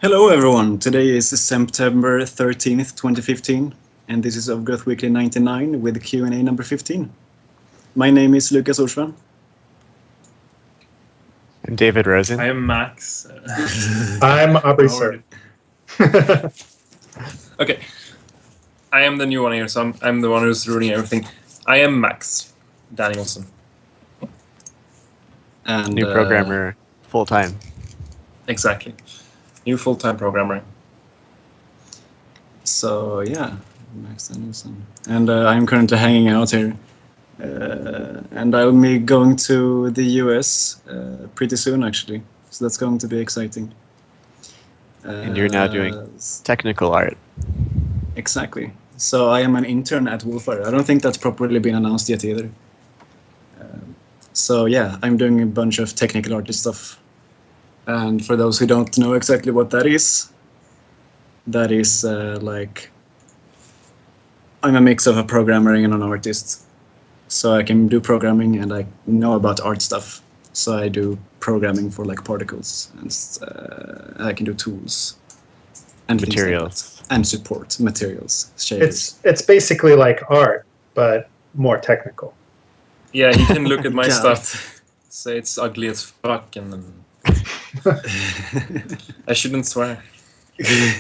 Hello everyone, today is September 13th, 2015, and this is Overgrowth Weekly 99 with Q&A number 15. My name is Lukas. I'm David Rosen. I am Max. I'm Aubrey, sir. Okay. I am the new one here, so I'm the one who's ruining everything. I am Max Danielson. And New programmer, full-time. Exactly. New full-time programmer. So yeah, Max Danielson. And I'm currently hanging out here. And I'll be going to the US pretty soon, actually. So that's going to be exciting. And you're now doing technical art. Exactly. So I am an intern at Wolfire. I don't think that's properly been announced yet either. So yeah, I'm doing a bunch of technical artist stuff. And for those who don't know exactly what that is like I'm a mix of a programmer and an artist. So I can do programming and I know about art stuff. So I do programming for like particles and I can do tools and materials like and support materials. Shaders. It's basically like art, but more technical. Yeah, he can look at my Got stuff, say it's ugly as fuck, and then I shouldn't swear,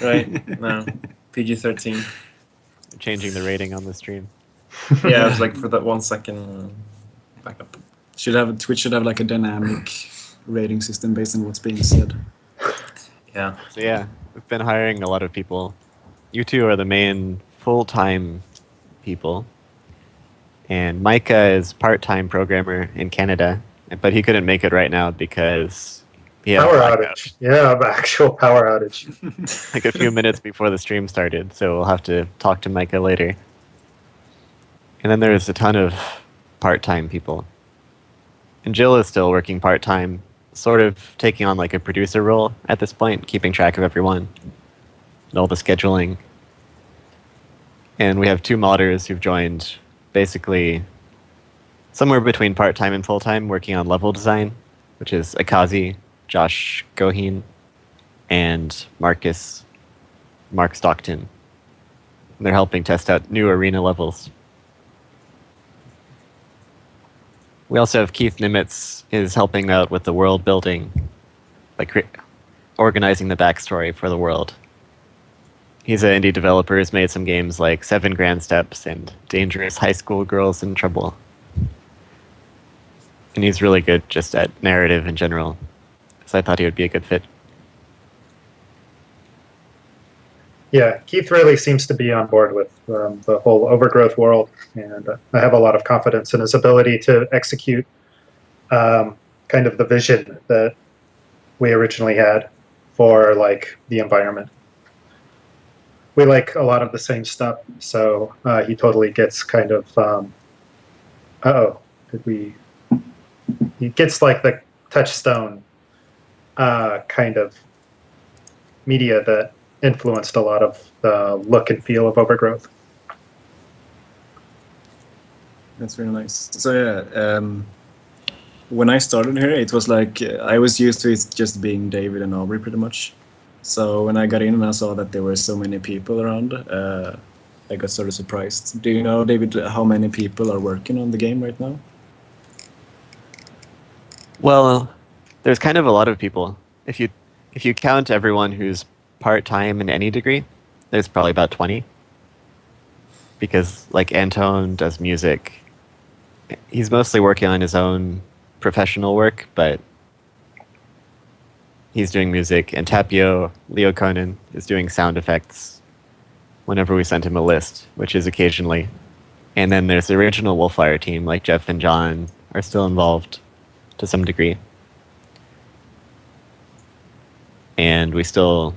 right? No, PG-13. Changing the rating on the stream. Yeah, it was like for that 1 second backup. Twitch should have like a dynamic rating system based on what's being said. Yeah. So yeah, we've been hiring a lot of people. You two are the main full-time people. And Micah is part-time programmer in Canada, but he couldn't make it right now because he had Power a blackout. outage. Yeah, actual power outage. Like a few minutes before the stream started, so we'll have to talk to Micah later. And then there's a ton of part-time people. And Jill is still working part-time, sort of taking on like a producer role at this point, keeping track of everyone and all the scheduling. And we have two modders who've joined basically somewhere between part-time and full-time, working on level design, which is Akazi, Josh Goheen, and Mark Stockton. And they're helping test out new arena levels. We also have Keith Nimitz is helping out with the world building, like organizing the backstory for the world. He's an indie developer who's made some games like 7 Grand Steps and Dangerous High School Girls in Trouble. And he's really good just at narrative in general. So I thought he would be a good fit. Yeah, Keith really seems to be on board with the whole Overgrowth world, and I have a lot of confidence in his ability to execute kind of the vision that we originally had for like the environment. We like a lot of the same stuff, so he totally gets kind of he gets like the touchstone kind of media that influenced a lot of the look and feel of Overgrowth. That's really nice. So yeah, when I started here, it was like I was used to it just being David and Aubrey pretty much. So when I got in and I saw that there were so many people around, I got sort of surprised. Do you know, David, how many people are working on the game right now? Well, there's kind of a lot of people. If you count everyone who's part-time in any degree, there's probably about 20. Because like Anton does music. He's mostly working on his own professional work, but he's doing music. And Tapio, Leo Conan, is doing sound effects whenever we send him a list, which is occasionally. And then there's the original Wolfire team, like Jeff and John are still involved to some degree. And we still...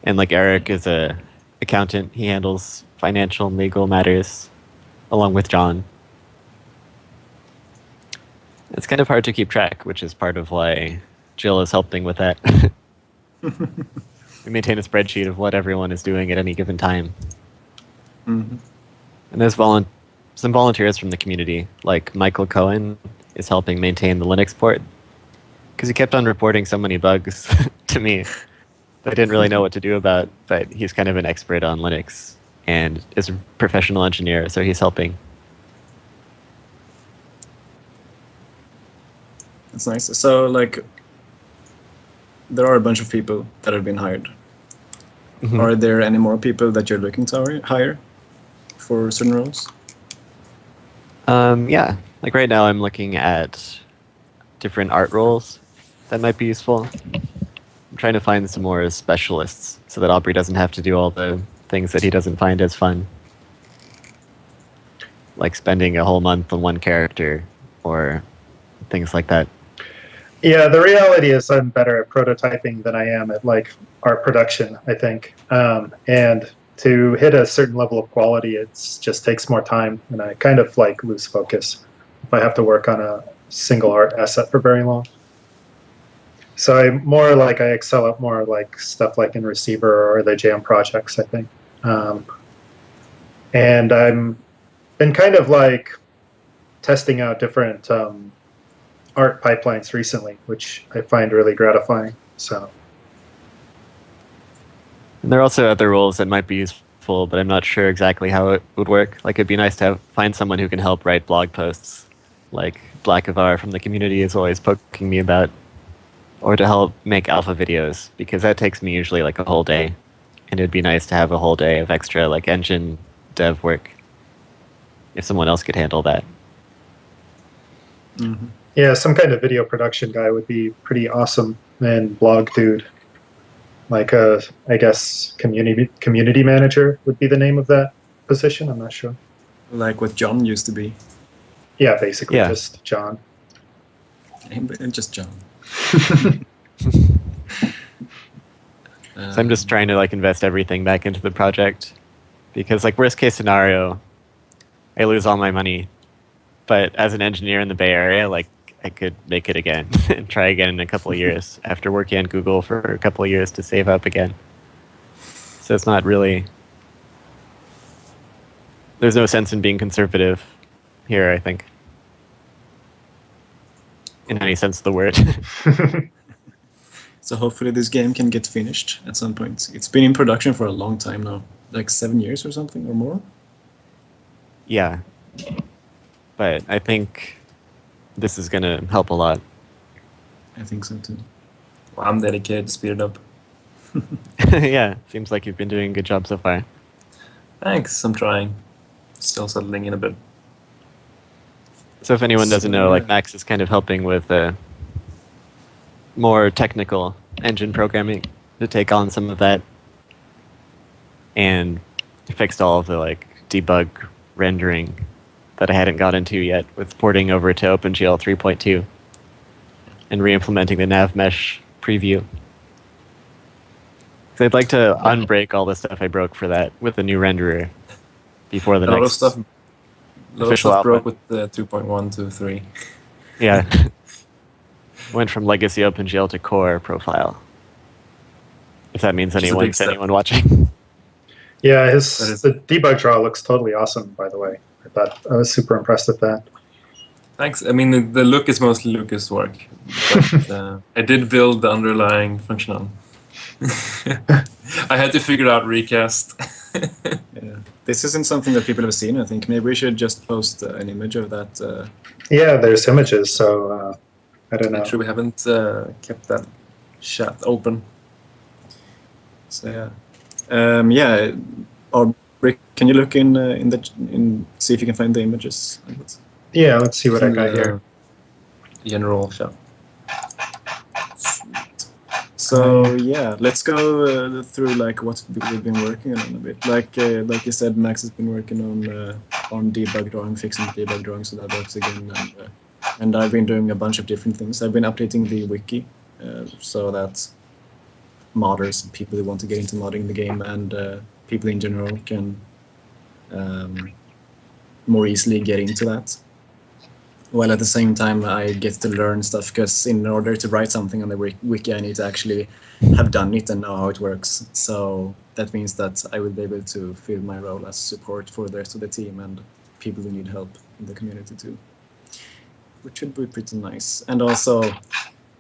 And like Eric is a accountant, he handles financial and legal matters along with John. It's kind of hard to keep track, which is part of why Jill is helping with that. We maintain a spreadsheet of what everyone is doing at any given time. Mm-hmm. And there's some volunteers from the community, like Michael Cohen is helping maintain the Linux port. Because he kept on reporting so many bugs to me that I didn't really know what to do about. But he's kind of an expert on Linux and is a professional engineer, so he's helping. That's nice. So, like, there are a bunch of people that have been hired. Mhm. Are there any more people that you're looking to hire for certain roles? Yeah, like right now I'm looking at different art roles that might be useful. I'm trying to find some more specialists so that Aubrey doesn't have to do all the things that he doesn't find as fun. Like spending a whole month on one character or things like that. Yeah, the reality is I'm better at prototyping than I am at like art production, I think. And to hit a certain level of quality, it just takes more time, and I kind of like lose focus if I have to work on a single art asset for very long. So I excel at more like stuff like in Receiver or the Jam projects, I think. And I'm been kind of like testing out different art pipelines recently, which I find really gratifying. So And there are also other roles that might be useful, but I'm not sure exactly how it would work. Like it'd be nice to find someone who can help write blog posts, like Blackavar from the community is always poking me about, or to help make alpha videos, because that takes me usually like a whole day, and it'd be nice to have a whole day of extra like engine dev work if someone else could handle that. Mm-hmm. yeah, some kind of video production guy would be pretty awesome, and blog dude. Like I guess community manager would be the name of that position. I'm not sure. Like what John used to be. Yeah, basically Yeah. just John. Just John. So I'm just trying to like invest everything back into the project, because like worst case scenario, I lose all my money, but as an engineer in the Bay Area, like I could make it again and try again in a couple of years after working on Google for a couple of years to save up again. So it's not really, there's no sense in being conservative here, I think, in any sense of the word. So hopefully this game can get finished at some point. It's been in production for a long time now, like 7 years or something or more. Yeah, but I think this is going to help a lot. I think so too. Well, I'm dedicated to speed it up. Yeah, seems like you've been doing a good job so far. Thanks, I'm trying. Still settling in a bit. So if anyone doesn't So, know, like yeah. Max is kind of helping with more technical engine programming to take on some of that, and fixed all of the like debug rendering that I hadn't got into yet with porting over to OpenGL 3.2 and re-implementing the nav mesh preview. So I'd like to unbreak all the stuff I broke for that with a new renderer before the A lot of next stuff official alpha. broke with the 2.1 to 3. Yeah. Went from legacy OpenGL to core profile. If that means Which is a anyone big to step. anyone watching. Yeah, That is- the debug draw looks totally awesome. By the way, I was super impressed with that. Thanks. I mean, the look is mostly Lukas' work, but I did build the underlying functional. I had to figure out recast. Yeah. This isn't something that people have seen, I think. Maybe we should just post an image of that. Yeah, there's images, so I don't know. Make sure we haven't kept that chat open. So yeah. Aubrey, can you look in see if you can find the images? Yeah, let's see what I got Through here. the general chat. So yeah, let's go through like what we've been working on a bit. Like you said, Max has been working on debug drawing, fixing the debug drawing so that works again, and I've been doing a bunch of different things. I've been updating the wiki so that modders and people who want to get into modding the game and people in general can more easily get into that. While at the same time I get to learn stuff, because in order to write something on the wiki I need to actually have done it and know how it works. So that means that I will be able to fill my role as support for the rest of the team and people who need help in the community too, which should be pretty nice. And also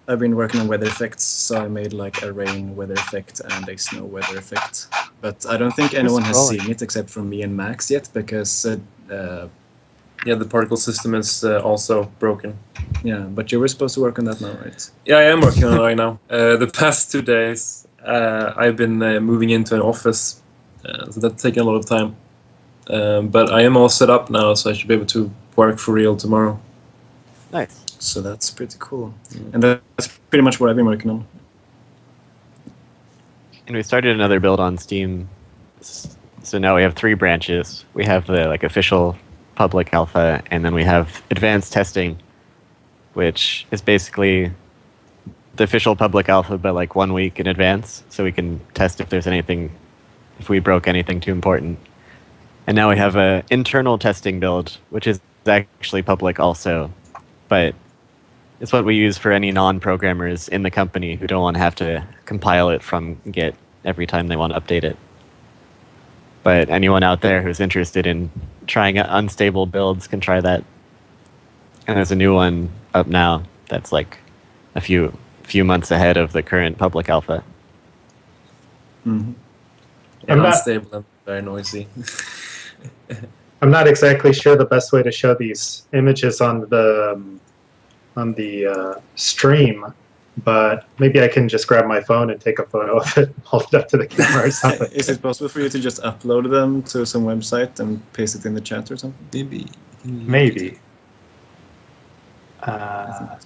I've been working on weather effects, so I made like a rain weather effect and a snow weather effect. But I don't think anyone has scrolling. seen it except from me and Max yet, because Yeah, the particle system is also broken. yeah. But you were supposed to work on that now, right? Yeah, I am working on it right now. The past 2 days, I've been moving into an office, so that's taken a lot of time. But I am all set up now, so I should be able to work for real tomorrow. Nice. So that's pretty cool. And that's pretty much what I've been working on. And we started another build on Steam. So now we have 3 branches. We have the like official public alpha, and then we have advanced testing, which is basically the official public alpha, but like 1 week in advance, so we can test if there's anything, if we broke anything too important. And now we have a internal testing build, which is actually public also, but it's what we use for any non-programmers in the company who don't want to have to compile it from Git every time they want to update it. But anyone out there who's interested in trying unstable builds can try that. And there's a new one up now that's like a few months ahead of the current public alpha. Mm-hmm. I'm not- Unstable and very noisy. I'm not exactly sure the best way to show these images on the stream, but maybe I can just grab my phone and take a photo of it and hold it up to the camera or something. Is it possible for you to just upload them to some website and paste it in the chat or something? Maybe. Maybe. Yeah.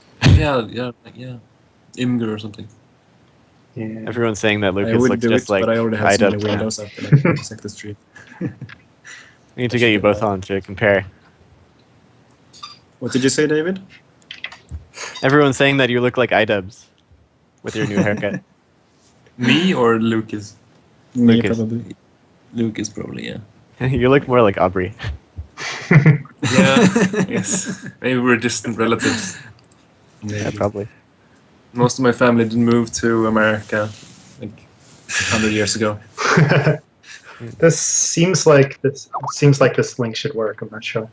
Imgur or something. Yeah. Everyone's saying that I Lukas would looks do it, just like but I already have so many IDubbbz now. windows up and I can check the stream. We need to get you both on to compare. What did you say, David? Everyone's saying that you look like IDubbbz with your new haircut. Me or Lucas? Me, Lukas. probably. Lucas, probably, yeah. You look more like Aubrey. Yeah, yes. Maybe we're distant relatives. Yeah, probably. Most of my family did move to America like 100 years ago. This seems like this link should work. I'm not sure.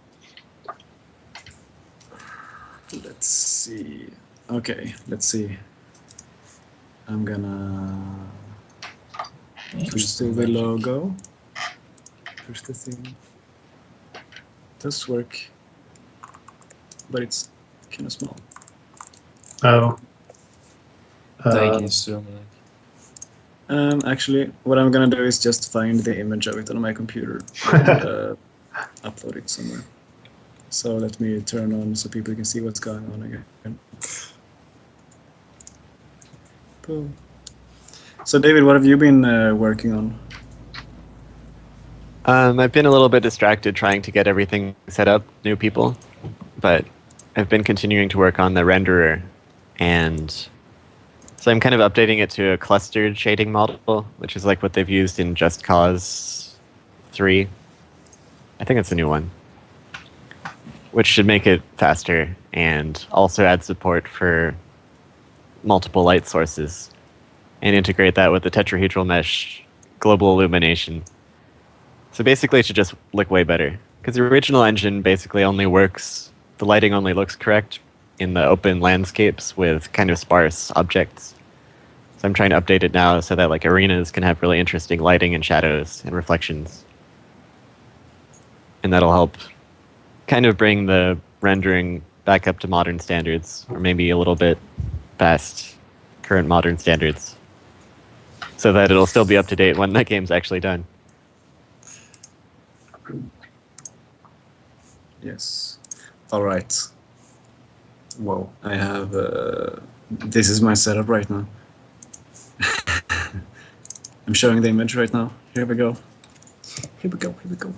Let's see. Okay, let's see. I'm gonna push to the logo. Push the thing. Does work, but it's kind of small. Oh. Thank you so much. Actually, what I'm gonna do is just find the image of it on my computer and upload it somewhere. So let me turn on so people can see what's going on again. Boom. So David, what have you been working on? I've been a little bit distracted trying to get everything set up, new people, but I've been continuing to work on the renderer, and so I'm kind of updating it to a clustered shading model, which is like what they've used in Just Cause 3. I think it's a new one, which should make it faster and also add support for multiple light sources and integrate that with the tetrahedral mesh global illumination. So basically it should just look way better, because the original engine basically only works, the lighting only looks correct in the open landscapes with kind of sparse objects. So I'm trying to update it now so that like arenas can have really interesting lighting and shadows and reflections. And that'll help kind of bring the rendering back up to modern standards, or maybe a little bit past current modern standards, so that it'll still be up to date when the game's actually done. Yes. All right. Whoa. I have. This is my setup right now. I'm showing the image right now. Here we go. Here we go. Here we go.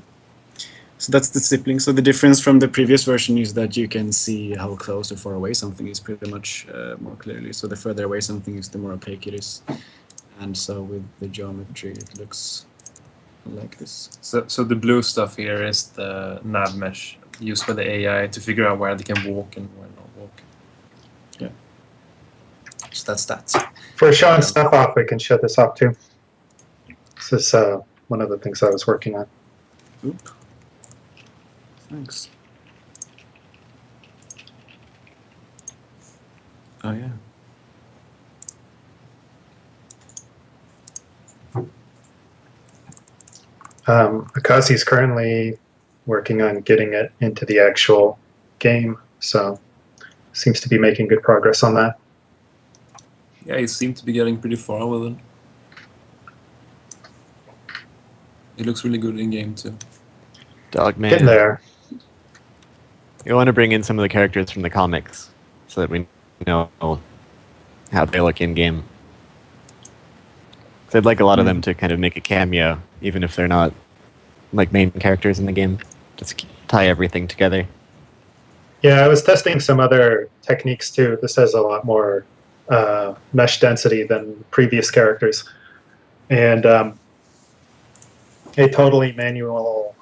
So that's the stippling. So the difference from the previous version is that you can see how close or far away something is pretty much more clearly. So the further away something is, the more opaque it is. And so with the geometry, it looks like this. So the blue stuff here is the nav mesh used by the AI to figure out where they can walk and where not walk. Yeah. So that's that. For showing stuff off, we can show this off too. This is one of the things I was working on. Oop. Thanks. Oh yeah. Akazi's currently working on getting it into the actual game, so seems to be making good progress on that. Yeah, he seemed to be getting pretty far with it. It looks really good in game too. Dogman. Getting there. We want to bring in some of the characters from the comics so that we know how they look in game. So I'd like a lot of them to kind of make a cameo, even if they're not like main characters in the game. Just tie everything together. Yeah, I was testing some other techniques too. This has a lot more mesh density than previous characters, and a totally manual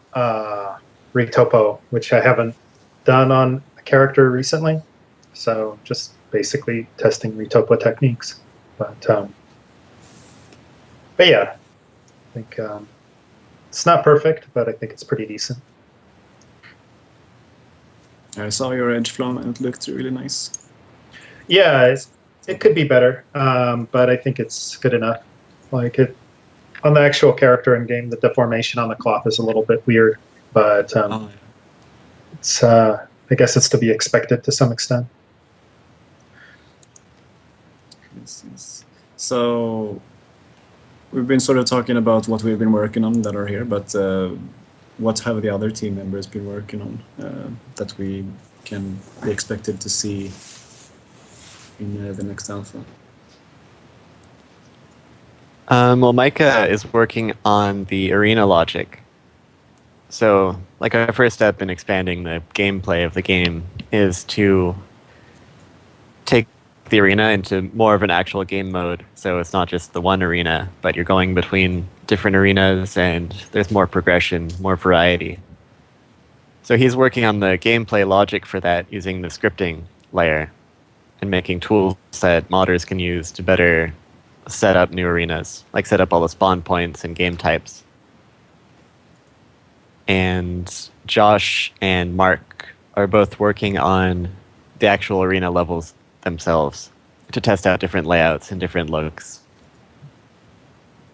retopo, which I haven't done on a character recently. So just basically testing retopo techniques, but yeah, I think it's not perfect, but I think it's pretty decent. I saw your edge flom and it looked really nice. Yeah, it could be better, but I think it's good enough. Like it on the actual character in game, the deformation on the cloth is a little bit weird, but it's I guess it's to be expected to some extent. Yes. So we've been sort of talking about what we've been working on that are here, but what have the other team members been working on that we can be expected to see in the next alpha? Well, Micah is working on the arena logic. So, like, our first step in expanding the gameplay of the game is to take the arena into more of an actual game mode. So it's not just the one arena, but you're going between different arenas and there's more progression, more variety. So he's working on the gameplay logic for that using the scripting layer and making tools that modders can use to better set up new arenas, like set up all the spawn points and game types. And Josh and Mark are both working on the actual arena levels themselves to test out different layouts and different looks.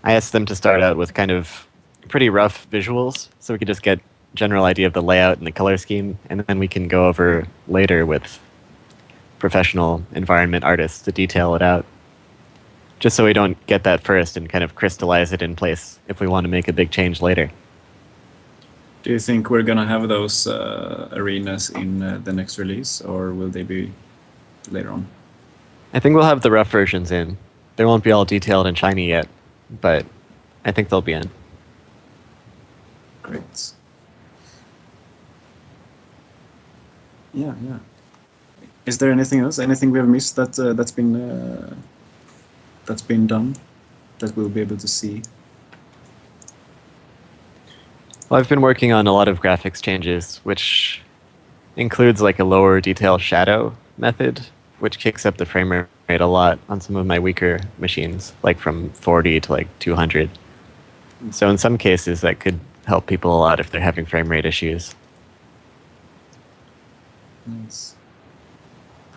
I asked them to start out with kind of pretty rough visuals so we could just get a general idea of the layout and the color scheme, and then we can go over later with professional environment artists to detail it out. Just so we don't get that first and kind of crystallize it in place if we want to make a big change later. Do you think we're gonna have those arenas in the next release, or will they be later on? I think we'll have the rough versions in. They won't be all detailed and shiny yet, but I think they'll be in. Great. Yeah. Is there anything else? Anything we have missed that that's been done that we'll be able to see? Well, I've been working on a lot of graphics changes, which includes like a lower detail shadow method, which kicks up the frame rate a lot on some of my weaker machines, like from 40 to like 200. So in some cases, that could help people a lot if they're having frame rate issues. Nice.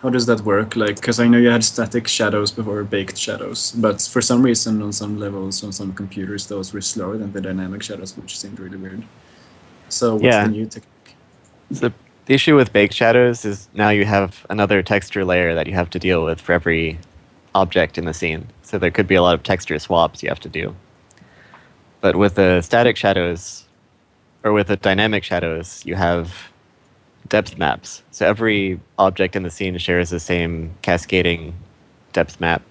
How does that work? Like, because I know you had static shadows before, baked shadows, but for some reason on some levels on some computers those were slower than the dynamic shadows, which seemed really weird. So what's the new technique? So the issue with baked shadows is now you have another texture layer that you have to deal with for every object in the scene. So there could be a lot of texture swaps you have to do. But with the static shadows, or with the dynamic shadows, you have depth maps. So every object in the scene shares the same cascading depth map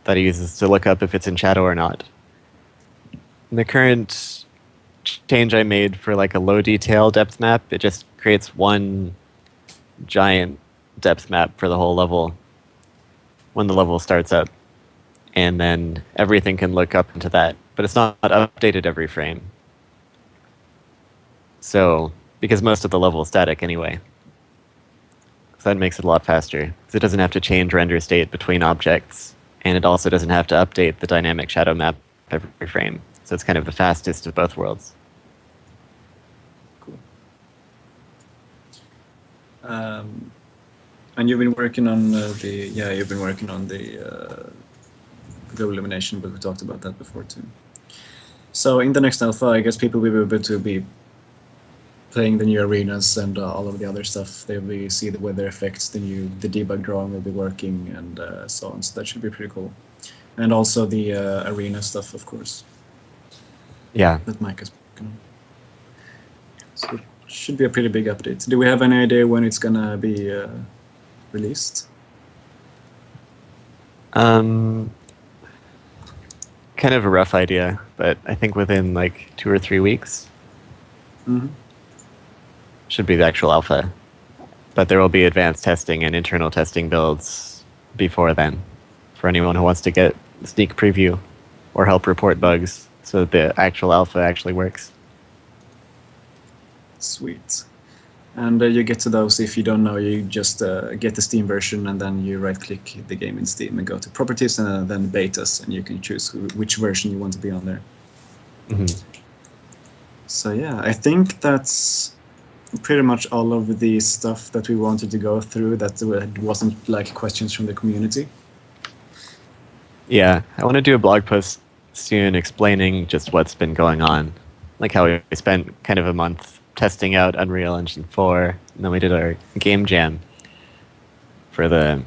that it uses to look up if it's in shadow or not. And the current change I made for like a low detail depth map, it just creates one giant depth map for the whole level when the level starts up. And then everything can look up into that. But it's not updated every frame. So, because most of the level is static anyway. So that makes it a lot faster. Because it doesn't have to change render state between objects. And it also doesn't have to update the dynamic shadow map every frame. So it's kind of the fastest of both worlds. Cool. And you've been working on the global illumination, but we talked about that before too. So in the next alpha, I guess people will be able to be playing the new arenas and all of the other stuff. They'll be see the weather effects, the debug drawing will be working, and so on. So that should be pretty cool. And also the arena stuff, of course, Yeah. that Mike has spoken on. So it should be a pretty big update. Do we have any idea when it's gonna be released? Kind of a rough idea, but I think within like 2 or 3 weeks Mm-hmm. should be the actual alpha. But there will be advanced testing and internal testing builds before then for anyone who wants to get a sneak preview or help report bugs so that the actual alpha actually works. Sweet. And you get to those if you don't know. You just get the Steam version, and then you right-click the game in Steam and go to Properties, and then Betas, and you can choose which version you want to be on there. Mm-hmm. So yeah, I think that's pretty much all of the stuff that we wanted to go through that wasn't like questions from the community. Yeah, I want to do a blog post soon explaining just what's been going on. Like how we spent kind of a month testing out Unreal Engine 4, and then we did our game jam for the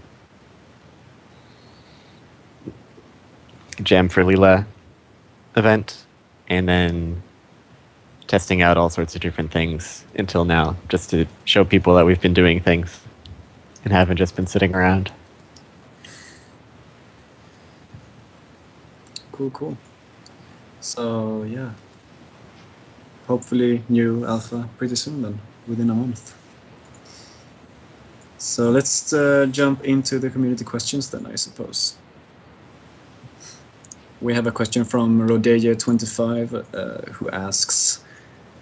Jam for Leela event, and then testing out all sorts of different things until now, just to show people that we've been doing things and haven't just been sitting around. Cool. So yeah, hopefully new alpha pretty soon then, within a month. So let's jump into the community questions then, I suppose. We have a question from Rodeja25 who asks,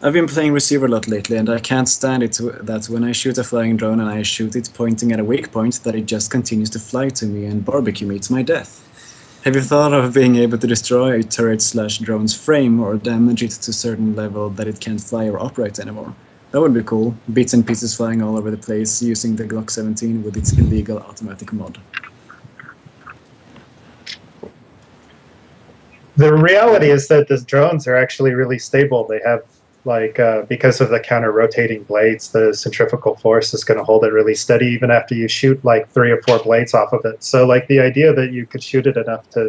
I've been playing receiver a lot lately, and I can't stand it that when I shoot a flying drone and I shoot it pointing at a weak point, that it just continues to fly to me and barbecue me to my death. Have you thought of being able to destroy a turret/drone's frame or damage it to a certain level that it can't fly or operate anymore? That would be cool. Bits and pieces flying all over the place using the Glock 17 with its illegal automatic mod. The reality is that the drones are actually really stable. They have, because of the counter-rotating blades, the centrifugal force is going to hold it really steady even after you shoot 3 or 4 blades off of it. So the idea that you could shoot it enough to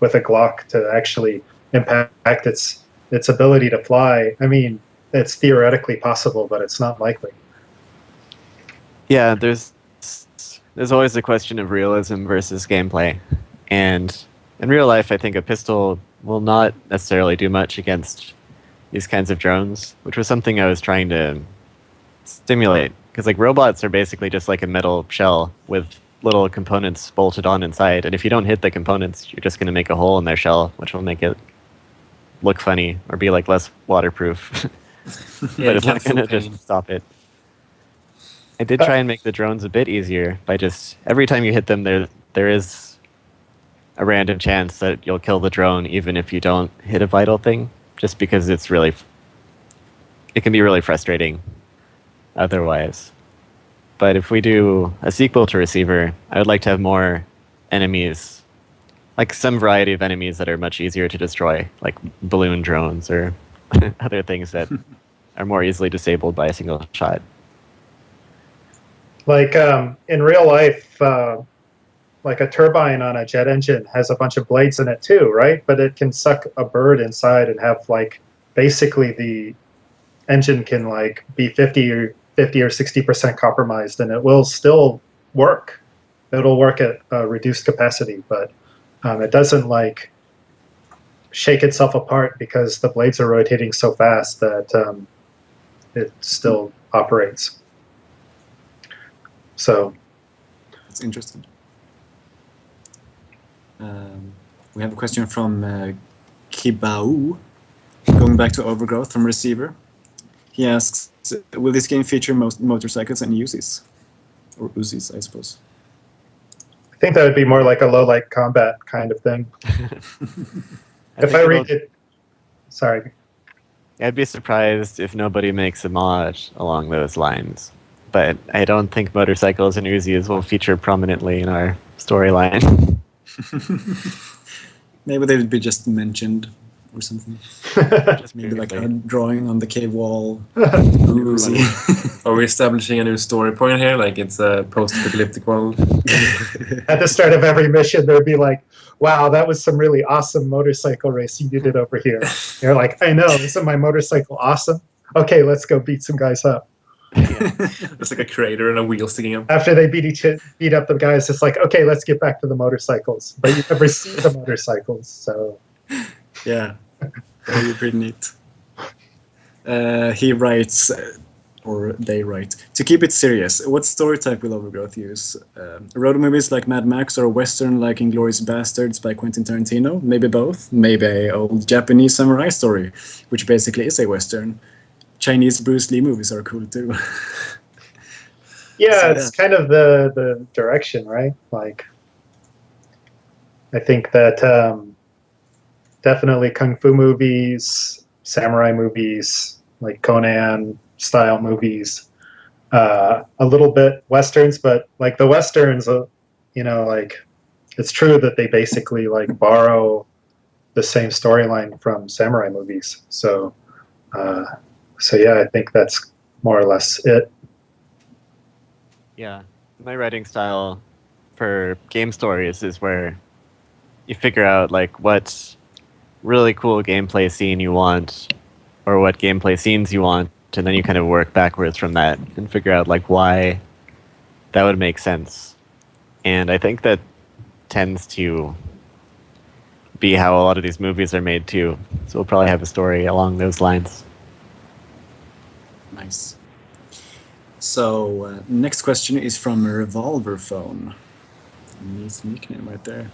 with a Glock to actually impact its ability to fly, I mean, it's theoretically possible, but it's not likely. Yeah, there's always the question of realism versus gameplay, and in real life, I think a pistol will not necessarily do much against these kinds of drones, which was something I was trying to stimulate. Because robots are basically just like a metal shell with little components bolted on inside, and if you don't hit the components, you're just going to make a hole in their shell, which will make it look funny or be less waterproof. But it's not going to just stop it. I did try and make the drones a bit easier by just every time you hit them, there is a random chance that you'll kill the drone even if you don't hit a vital thing, just because it can be really frustrating otherwise. But if we do a sequel to Receiver, I would like to have more enemies, some variety of enemies that are much easier to destroy, like balloon drones or other things that are more easily disabled by a single shot. In real life, a turbine on a jet engine has a bunch of blades in it too, right? But it can suck a bird inside and have basically the engine can be 50 or 60% compromised, and it will still work. It'll work at reduced capacity, but it doesn't shake itself apart because the blades are rotating so fast that it still operates. So it's interesting. We have a question from Kibau, going back to Overgrowth from Receiver. He asks, will this game feature motorcycles and UZIs? Or UZIs, I suppose. I think that would be more like a low-light combat kind of thing. If I read it... Sorry. I'd be surprised if nobody makes a mod along those lines. But I don't think motorcycles and UZIs will feature prominently in our storyline. Maybe they would be just mentioned or something. Just Maybe like a briefly. drawing on the cave wall. Ooh. See. Are we establishing a new story point here? Like it's a post-apocalyptic world? At the start of every mission, there'd be like, wow, that was some really awesome motorcycle racing you did over here. You're like, I know, isn't my motorcycle awesome? Okay, let's go beat some guys up. It's like a crater and a wheel sticking up. After they beat up the guys, it's like, okay, let's get back to the motorcycles. But you never see the motorcycles, so Yeah, that would be pretty neat. He writes, or they write, to keep it serious, what story type will Overgrowth use? Road movies like Mad Max or Western like Inglourious Bastards by Quentin Tarantino? Maybe both. Maybe a old Japanese samurai story, which basically is a Western. Chinese Bruce Lee movies are cool too. yeah, So, it's kind of the direction, right? Like, I think that definitely kung fu movies, samurai movies, like Conan style movies, a little bit westerns, but like the westerns, like it's true that they basically like borrow the same storyline from samurai movies. So yeah, I think that's more or less it. Yeah, my writing style for game stories is where you figure out like what really cool gameplay scene you want, or what gameplay scenes you want, and then you kind of work backwards from that and figure out like why that would make sense. And I think that tends to be how a lot of these movies are made too. So we'll probably have a story along those lines. nice. So, next question is from Revolver Phone. Nice nickname right there.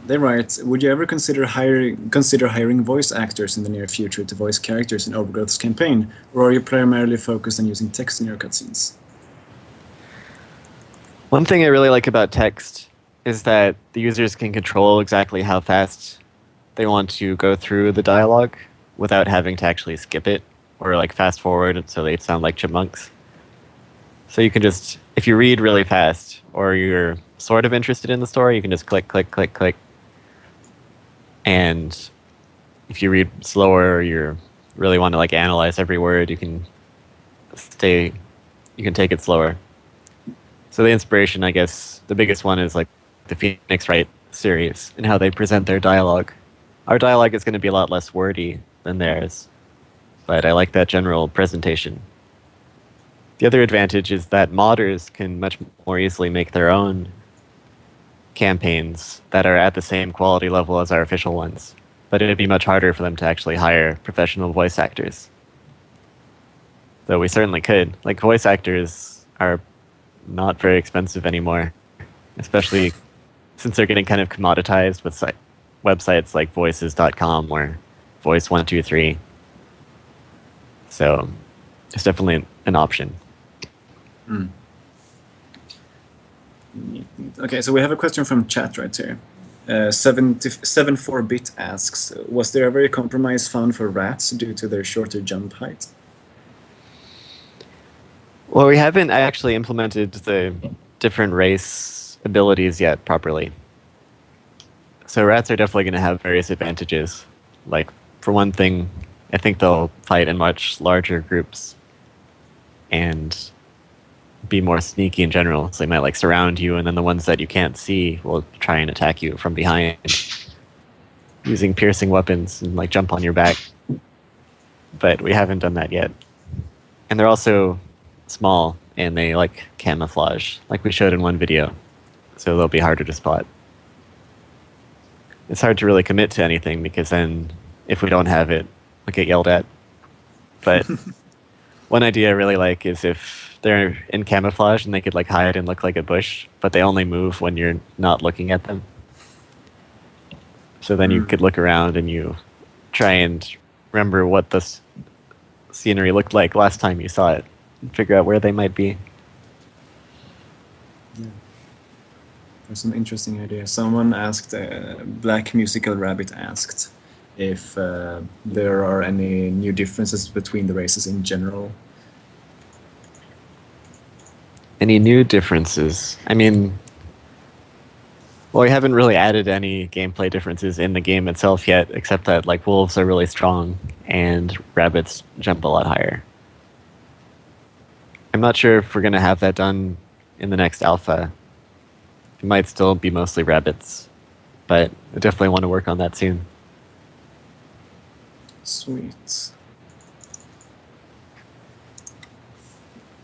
They write, would you ever consider hiring voice actors in the near future to voice characters in Overgrowth's campaign, or are you primarily focused on using text in your cutscenes? One thing I really like about text is that the users can control exactly how fast they want to go through the dialogue without having to actually skip it or like fast forward so they sound like chipmunks. So you can just, if you read really fast or you're sort of interested in the story, you can just click, click, click, click. And if you read slower or you really want to like analyze every word, you can take it slower. So the inspiration, I guess, the biggest one is like the Phoenix Wright series and how they present their dialogue. Our dialogue is going to be a lot less wordy than theirs, but I like that general presentation. The other advantage is that modders can much more easily make their own campaigns that are at the same quality level as our official ones, but it'd be much harder for them to actually hire professional voice actors. Though we certainly could. Like, voice actors are not very expensive anymore, especially since they're getting kind of commoditized with websites like voices.com or voice123. So it's definitely an option. Mm. Okay, so we have a question from chat right here. 74bit asks, was there ever a compromise found for rats due to their shorter jump height? Well, we haven't actually implemented the different race abilities yet properly. So rats are definitely going to have various advantages. Like, for one thing, I think they'll fight in much larger groups and be more sneaky in general. So they might like surround you, and then the ones that you can't see will try and attack you from behind using piercing weapons and like jump on your back. But we haven't done that yet. And they're also small and they like camouflage, like we showed in one video. So they'll be harder to spot. It's hard to really commit to anything because then if we don't have it, we'll get yelled at. But one idea I really like is if they're in camouflage and they could like hide and look like a bush, but they only move when you're not looking at them. So then you could look around and you try and remember what the scenery looked like last time you saw it and figure out where they might be. Yeah. There's some interesting ideas. Someone asked, Black Musical Rabbit asked if there are any new differences between the races in general. Any new differences? I mean, Well, we haven't really added any gameplay differences in the game itself yet, except that like wolves are really strong and rabbits jump a lot higher. I'm not sure if we're going to have that done in the next alpha. It might still be mostly rabbits, but I definitely want to work on that soon. Sweet.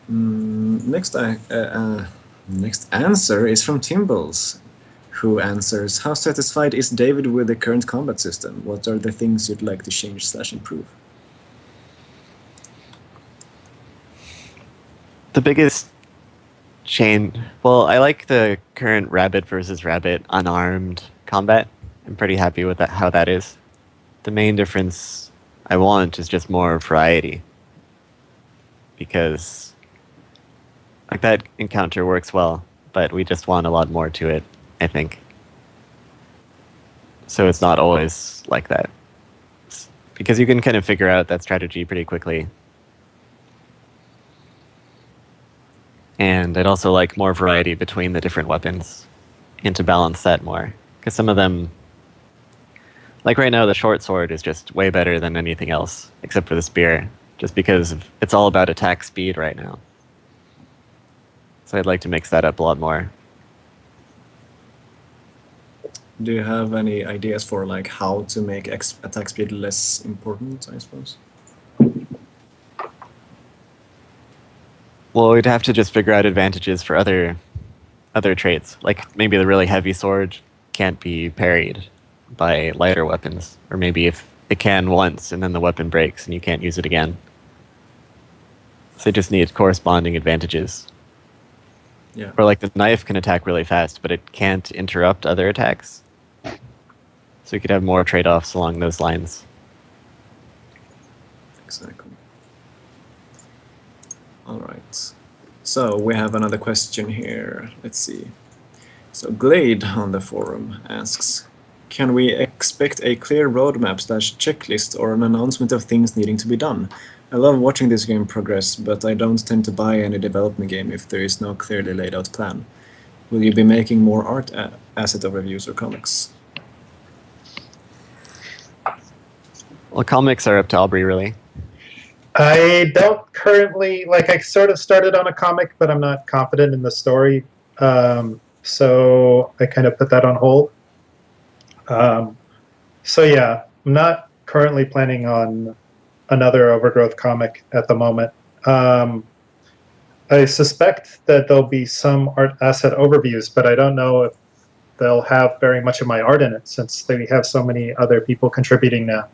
Next answer is from Timbles, who answers, how satisfied is David with the current combat system? What are the things you'd like to change/improve? The biggest change... Well, I like the current rabbit versus rabbit unarmed combat. I'm pretty happy with that, how that is. The main difference I want is just more variety. Because like that encounter works well, but we just want a lot more to it, I think. So it's not always like that. Because you can kind of figure out that strategy pretty quickly. And I'd also like more variety between the different weapons and to balance that more. Because some of them, like right now, the short sword is just way better than anything else, except for the spear, just because it's all about attack speed right now. So I'd like to mix that up a lot more. Do you have any ideas for like how to make attack speed less important, I suppose? Well, we'd have to just figure out advantages for other traits. Like maybe the really heavy sword can't be parried by lighter weapons. Or maybe if it can once and then the weapon breaks and you can't use it again. So you just need corresponding advantages. Yeah. Or like the knife can attack really fast, but it can't interrupt other attacks. So you could have more trade-offs along those lines. Exactly. All right. So we have another question here. Let's see. So Glade on the forum asks, can we expect a clear roadmap/checklist or an announcement of things needing to be done? I love watching this game progress, but I don't tend to buy any development game if there is no clearly laid out plan. Will you be making more art asset overviews or comics? Well, comics are up to Aubrey, really. I don't currently, like, I sort of started on a comic, but I'm not confident in the story. So I kind of put that on hold. So yeah, I'm not currently planning on another Overgrowth comic at the moment. I suspect that there'll be some art asset overviews, but I don't know if they'll have very much of my art in it since they have so many other people contributing now.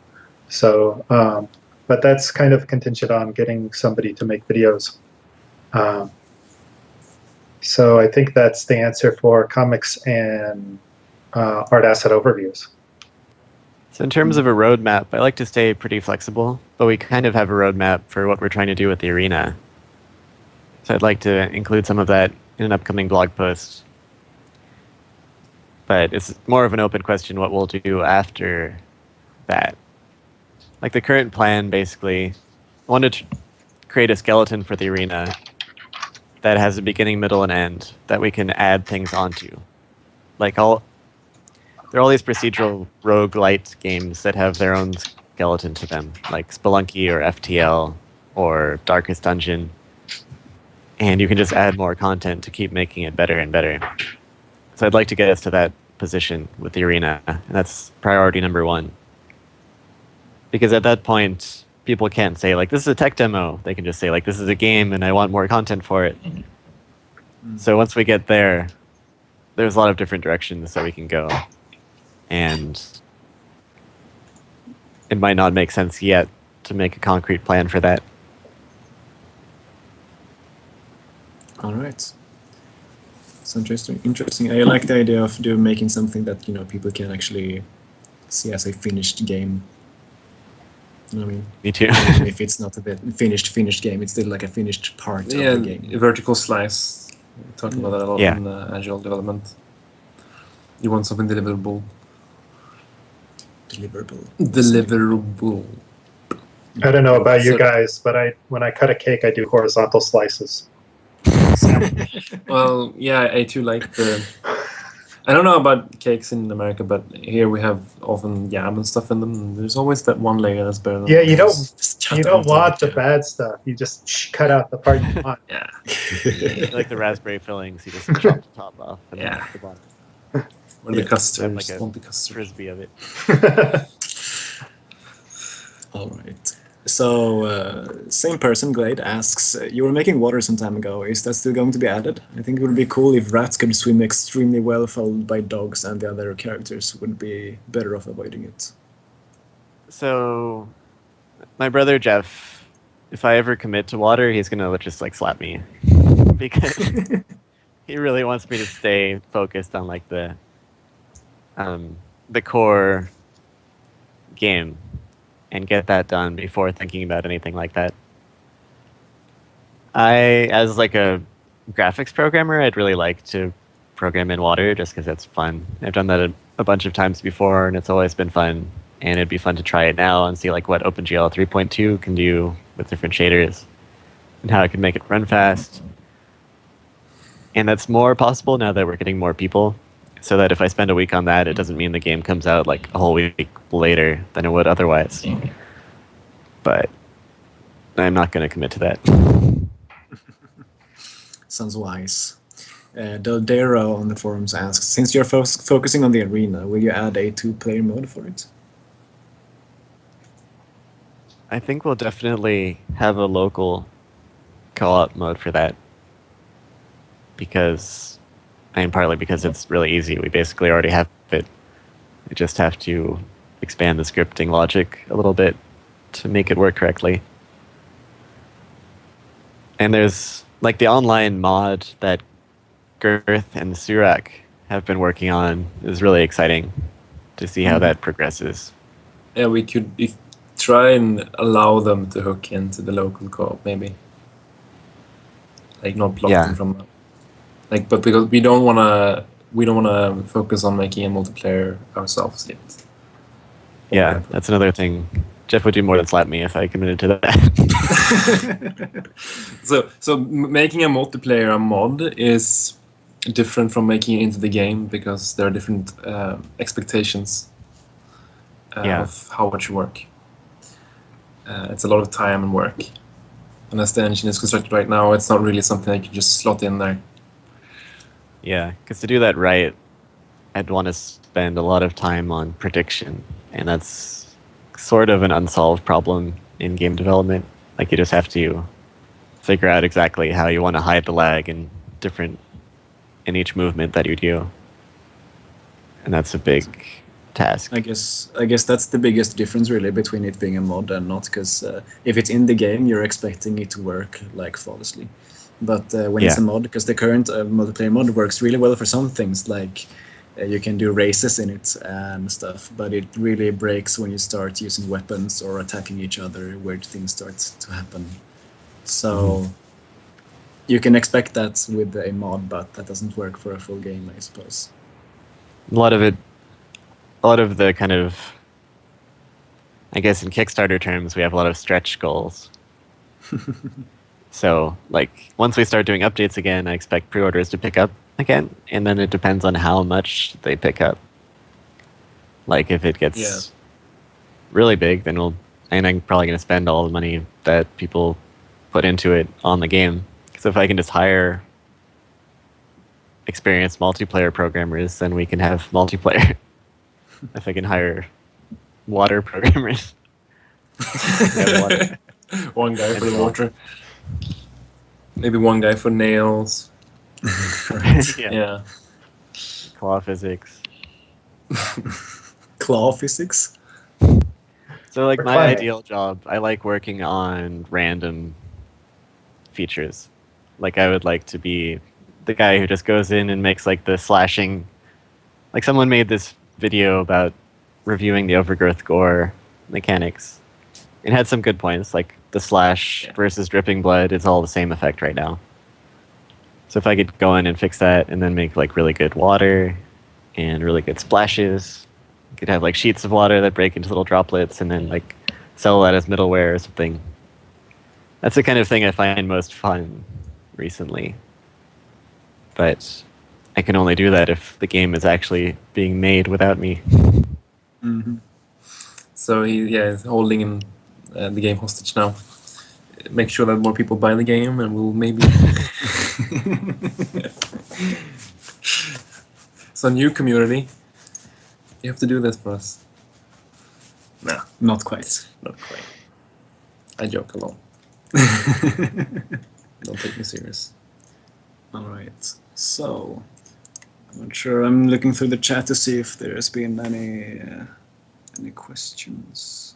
So, but that's kind of contingent on getting somebody to make videos. So I think that's the answer for comics and art asset overviews. So in terms of a roadmap, I like to stay pretty flexible, but we kind of have a roadmap for what we're trying to do with the arena. So I'd like to include some of that in an upcoming blog post. But it's more of an open question what we'll do after that. Like the current plan, basically, I wanted to create a skeleton for the arena that has a beginning, middle, and end that we can add things onto. Like there are all these procedural roguelite games that have their own skeleton to them, like Spelunky or FTL or Darkest Dungeon. And you can just add more content to keep making it better and better. So I'd like to get us to that position with the arena, and that's priority number one. Because at that point, people can't say, like, this is a tech demo. They can just say, like, this is a game and I want more content for it. So once we get there, there's a lot of different directions that we can go. And it might not make sense yet to make a concrete plan for that. All right. It's interesting. I like the idea of making something that people can actually see as a finished game. You know what I mean? Me too. Even if it's not a bit finished game, it's still like a finished part of the game. A vertical slice. We talk about that a lot in agile development. You want something deliverable. Deliverable. I don't know about you guys, but when I cut a cake, I do horizontal slices. Well, yeah, I too like I don't know about cakes in America, but here we have often jam and stuff in them. And there's always that one layer that's better than Yeah, you don't Just cut you don't out want the jam. bad stuff. You just cut out the part you want. Yeah. Like the raspberry fillings, you just chop the top off and Yeah. then the bottom. Or Yeah. the custards. Like a Want the custard. frisbee of it. All right. So, same person, Glade, asks, you were making water some time ago. Is that still going to be added? I think it would be cool if rats could swim extremely well, followed by dogs, and the other characters would be better off avoiding it. So, my brother Jeff, if I ever commit to water, he's gonna just like slap me because he really wants me to stay focused on like the core game and get that done before thinking about anything like that. As like a graphics programmer, I'd really like to program in water just because it's fun. I've done that a bunch of times before, and it's always been fun. And it'd be fun to try it now and see like what OpenGL 3.2 can do with different shaders and how I can make it run fast. And that's more possible now that we're getting more people, so that if I spend a week on that, it doesn't mean the game comes out like a whole week later than it would otherwise. But I'm not going to commit to that. Sounds wise. Deldero on the forums asks, since you're focusing on the arena, will you add a 2-player mode for it? I think we'll definitely have a local co-op mode for that. Partly because it's really easy. We basically already have it. We just have to expand the scripting logic a little bit to make it work correctly. And there's like the online mod that Girth and Surak have been working on is really exciting to see how that progresses. Yeah, we could try and allow them to hook into the local co-op, maybe. Like not block them from that. Like, but because we don't wanna focus on making a multiplayer ourselves yet. Yeah, that's another thing. Jeff would do more than slap me if I committed to that. So making a multiplayer mod is different from making it into the game because there are different expectations of how much you work. It's a lot of time and work. And as the engine is constructed right now, it's not really something that you can just slot in there. Yeah, because to do that right, I'd want to spend a lot of time on prediction, and that's sort of an unsolved problem in game development. Like you just have to figure out exactly how you want to hide the lag in each movement that you do, and that's a big task. I guess that's the biggest difference really between it being a mod and not, because if it's in the game, you're expecting it to work like flawlessly. But when it's a mod, because the current multiplayer mod works really well for some things, like you can do races in it and stuff, but it really breaks when you start using weapons or attacking each other, weird things start to happen. So you can expect that with a mod, but that doesn't work for a full game, I suppose. A lot of the kind of, I guess in Kickstarter terms, we have a lot of stretch goals. So, like, once we start doing updates again, I expect pre-orders to pick up again, and then it depends on how much they pick up. Like, if it gets really big, then I'm probably going to spend all the money that people put into it on the game. So if I can just hire experienced multiplayer programmers, then we can have multiplayer. If I can hire water programmers. Water. One guy for the water. Maybe one guy for nails. Yeah. Claw physics. Claw physics? So, like, my ideal job, I like working on random features. Like, I would like to be the guy who just goes in and makes, like, the slashing. Like, someone made this video about reviewing the Overgrowth gore mechanics. It had some good points, like the slash versus dripping blood is all the same effect right now. So if I could go in and fix that and then make like really good water and really good splashes, you could have like sheets of water that break into little droplets and then like sell that as middleware or something. That's the kind of thing I find most fun recently. But I can only do that if the game is actually being made without me. Mm-hmm. So he's holding the game hostage now. Make sure that more people buy the game, and we'll maybe. So new community. You have to do this for us. Nah, Not quite. not quite. I joke along. Don't take me serious. All right. So, I'm not sure. I'm looking through the chat to see if there's been any questions.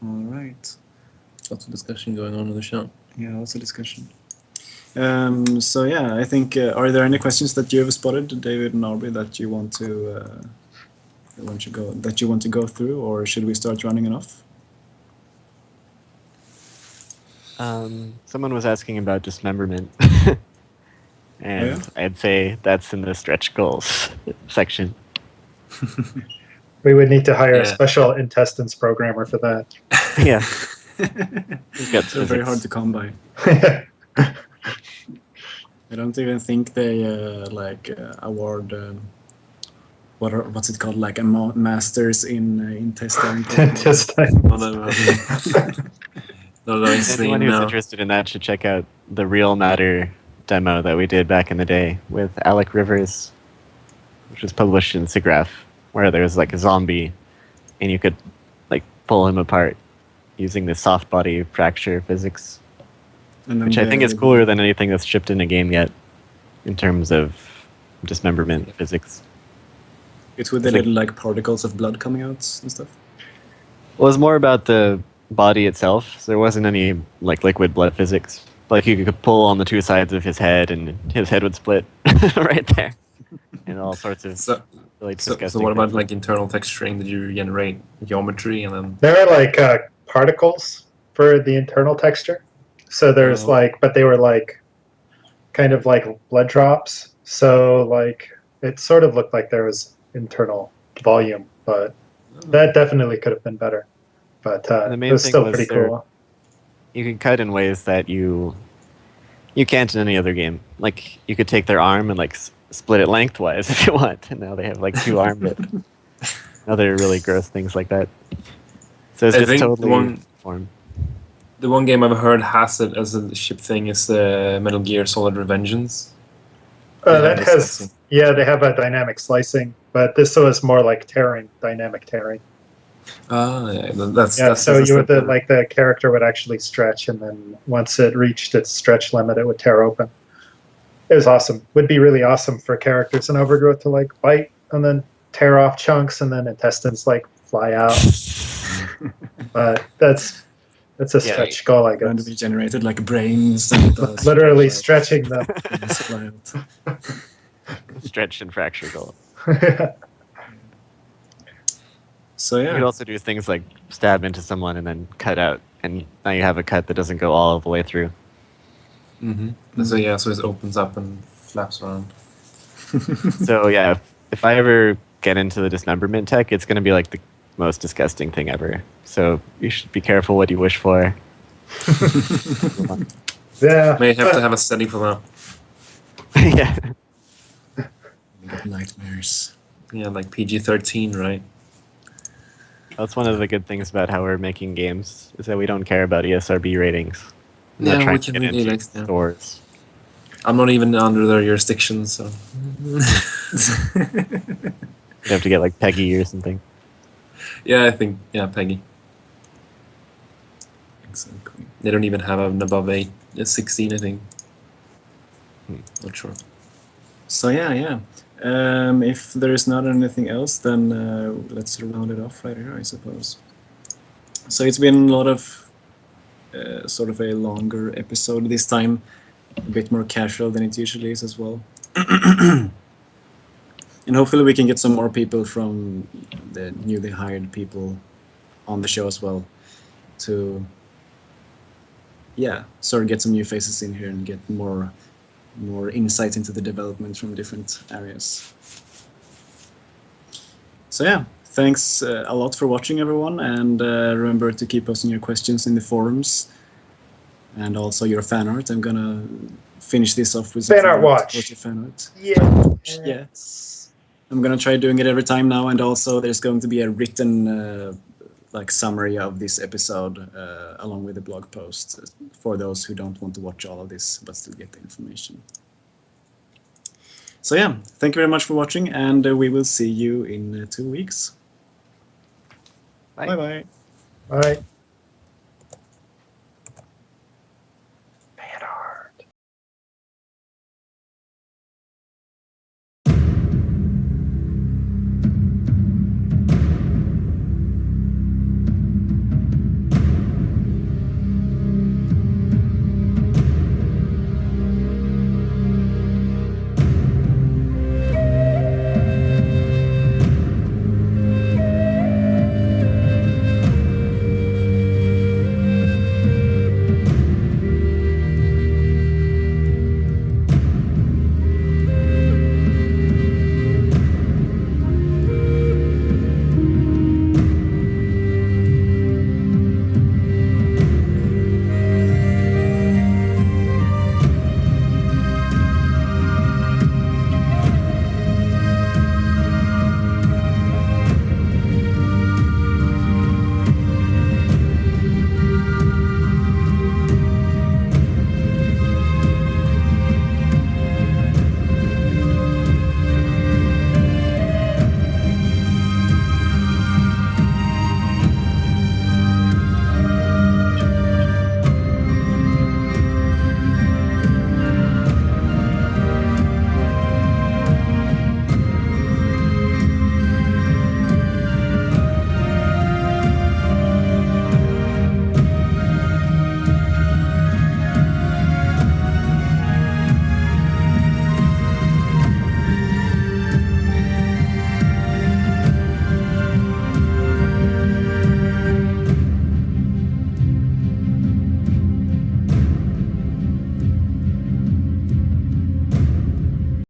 All right. Lots of discussion going on in the chat. Yeah, lots of discussion. So yeah, I think are there any questions that you have spotted, David and Aubrey, that you want to go through, or should we start running it off? Someone was asking about dismemberment, and Oh, yeah? I'd say that's in the stretch goals section. We would need to hire a Yeah. special intestines programmer for that. Yeah, we've got They're very physics. hard to come by. I don't even think they award what's it called, like a masters in testing. Intestine. No, Anyone insane who's now. interested in that should check out the Real Matter demo that we did back in the day with Alec Rivers, which was published in SIGGRAPH, where there was like a zombie, and you could like pull him apart using the soft body fracture physics, And then which I think is cooler than anything that's shipped in a game yet, in terms of dismemberment physics. It's with the little like particles of blood coming out and stuff. It was more about the body itself, so there wasn't any like liquid blood physics. Like you could pull on the two sides of his head, and his head would split right there, and all sorts of So, really so, disgusting. so what about things. like internal texturing? Did you generate geometry and then? There are like particles for the internal texture. So there's Oh. but they were like kind of like blood drops. So like it sort of looked like there was internal volume, but that definitely could have been better. But the it main was thing still was pretty there- cool. You can cut in ways that you can't in any other game. Like you could take their arm and like split it lengthwise if you want, and now they have like two arm bits. Other really gross things like that. So it's I just think the totally one- form. The one game I've heard has it as a ship thing is Metal Gear Solid Revengeance. They That have has slicing. they have a dynamic slicing, but this was more like tearing, dynamic tearing. Yeah, that's So that's you would the step like the character would actually stretch, and then once it reached its stretch limit, it would tear open. It was awesome. Would be really awesome for characters in Overgrowth to like bite and then tear off chunks, and then intestines like fly out. But that's a stretch goal, I Randomly guess. generated like brains and Literally stretching them. Stretch and fracture goal. So You could yeah, also do things like stab into someone and then cut out, and now you have a cut that doesn't go all the way through. So yeah, so it opens up and flaps around. So yeah, if I ever get into the dismemberment tech, it's going to be like the most disgusting thing ever. So you should be careful what you wish for. Yeah. May have to have a setting for that. Yeah. you get nightmares. Yeah, like PG-13, right? That's one of the good things about how we're making games, is that we don't care about ESRB ratings. We're Yeah, not trying we to can get really into like stores. I'm not even under their jurisdiction, so. You have to get like Peggy or something. Yeah, I think Peggy. Exactly. They don't even have an above 16, I think. Not sure. So yeah. If there is not anything else, then let's round it off right here, I suppose. So it's been a lot of sort of a longer episode this time, a bit more casual than it usually is as well. And hopefully we can get some more people from the newly hired people on the show as well to sort of get some new faces in here and get more insight into the development from different areas. So yeah, thanks a lot for watching, everyone, and remember to keep posting your questions in the forums and also your fan art. I'm gonna finish this off with some Fan art watch. post your fan art. Yes. Yeah. I'm gonna try doing it every time now, and also there's going to be a written like summary of this episode along with the blog post for those who don't want to watch all of this but still get the information. So yeah, thank you very much for watching, and we will see you in 2 weeks. Bye. Bye bye. All right.